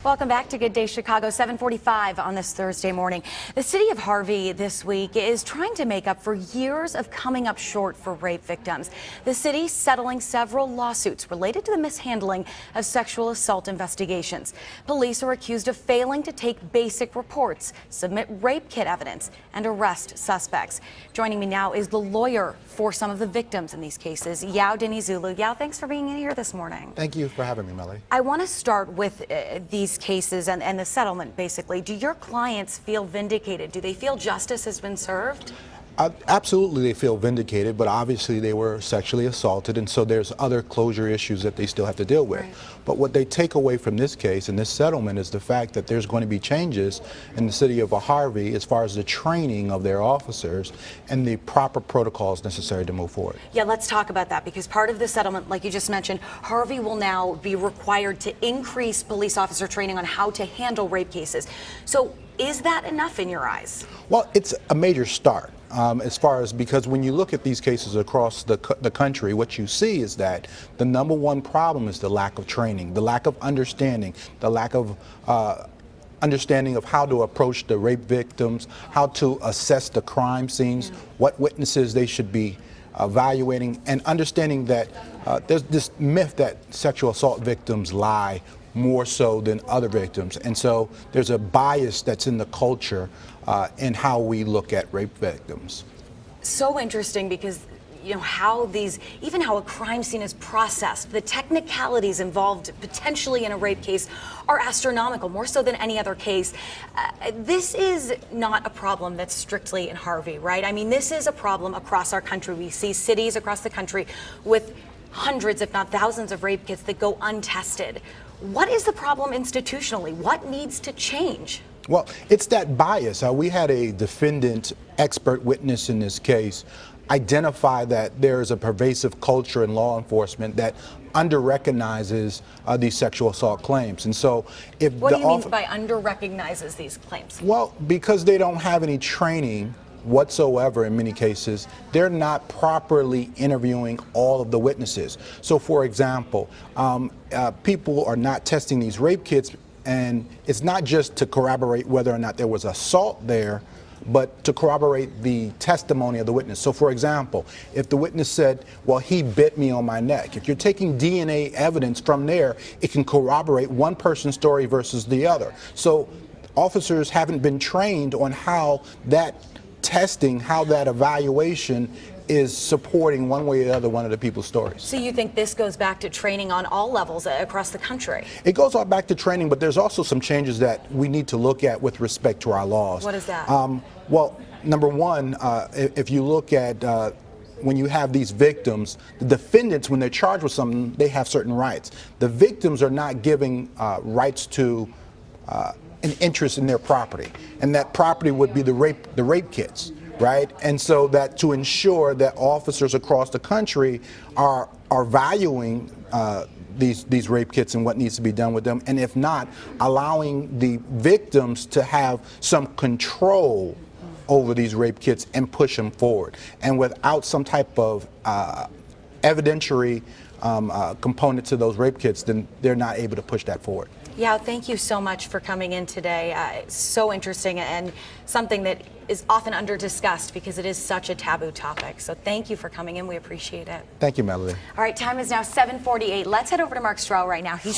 Welcome back to Good Day Chicago, 7:45 on this Thursday morning. The city of Harvey this week is trying to make up for years of coming up short for rape victims. The city settling several lawsuits related to the mishandling of sexual assault investigations. Police are accused of failing to take basic reports, submit rape kit evidence, and arrest suspects. Joining me now is the lawyer for some of the victims in these cases, Yao Dinizulu. Yao, thanks for being in here this morning. Thank you for having me, Melody. I want to start with these cases and the settlement, basically. Do your clients feel vindicated? Do they feel justice has been served? Absolutely, they feel vindicated, but obviously they were sexually assaulted, and so there's other closure issues that they still have to deal with. Right. But what they take away from this case and this settlement is the fact that there's going to be changes in the city of Harvey as far as the training of their officers and the proper protocols necessary to move forward. Yeah, let's talk about that, because part of the settlement, like you just mentioned, Harvey will now be required to increase police officer training on how to handle rape cases. So is that enough in your eyes? Well, it's a major start. As far as, because when you look at these cases across the country, what you see is that the number one problem is the lack of training, the lack of understanding, the lack of understanding of how to approach the rape victims, how to assess the crime scenes, what witnesses they should be evaluating, and understanding that there's this myth that sexual assault victims lie more so than other victims. And so there's a bias that's in the culture in how we look at rape victims. So interesting, because you know how even how a crime scene is processed, the technicalities involved potentially in a rape case are astronomical, more so than any other case. This is not a problem that's strictly in Harvey, right? I mean, this is a problem across our country. We see cities across the country with hundreds, if not thousands, of rape kits that go untested. What is the problem institutionally? What needs to change? Well, it's that bias. We had a defendant expert witness in this case identify that there is a pervasive culture in law enforcement that under-recognizes these sexual assault claims. And so if what do you mean by under-recognizes these claims? Well, because they don't have any training whatsoever in many cases, they're not properly interviewing all of the witnesses. So for example, people are not testing these rape kits, and it's not just to corroborate whether or not there was assault there, but to corroborate the testimony of the witness. So for example, if the witness said, well, he bit me on my neck, if you're taking DNA evidence from there, it can corroborate one person's story versus the other. So officers haven't been trained on how that testing, how that evaluation is supporting one way or the other one of the people's stories. So you think this goes back to training on all levels across the country? It goes all back to training, but there's also some changes that we need to look at with respect to our laws. What is that? Well, number one, if you look at when you have these victims, the defendants, when they're charged with something, they have certain rights. The victims are not giving rights to an interest in their property, and that property would be the rape kits, right? And so that to ensure that officers across the country are valuing these rape kits and what needs to be done with them, and if not, allowing the victims to have some control over these rape kits and push them forward. And without some type of evidentiary component to those rape kits, then they're not able to push that forward. Yeah, thank you so much for coming in today. So interesting, and something that is often under-discussed because it is such a taboo topic. So thank you for coming in. We appreciate it. Thank you, Melody. All right, time is now 7:48. Let's head over to Mark Strahl right now. He's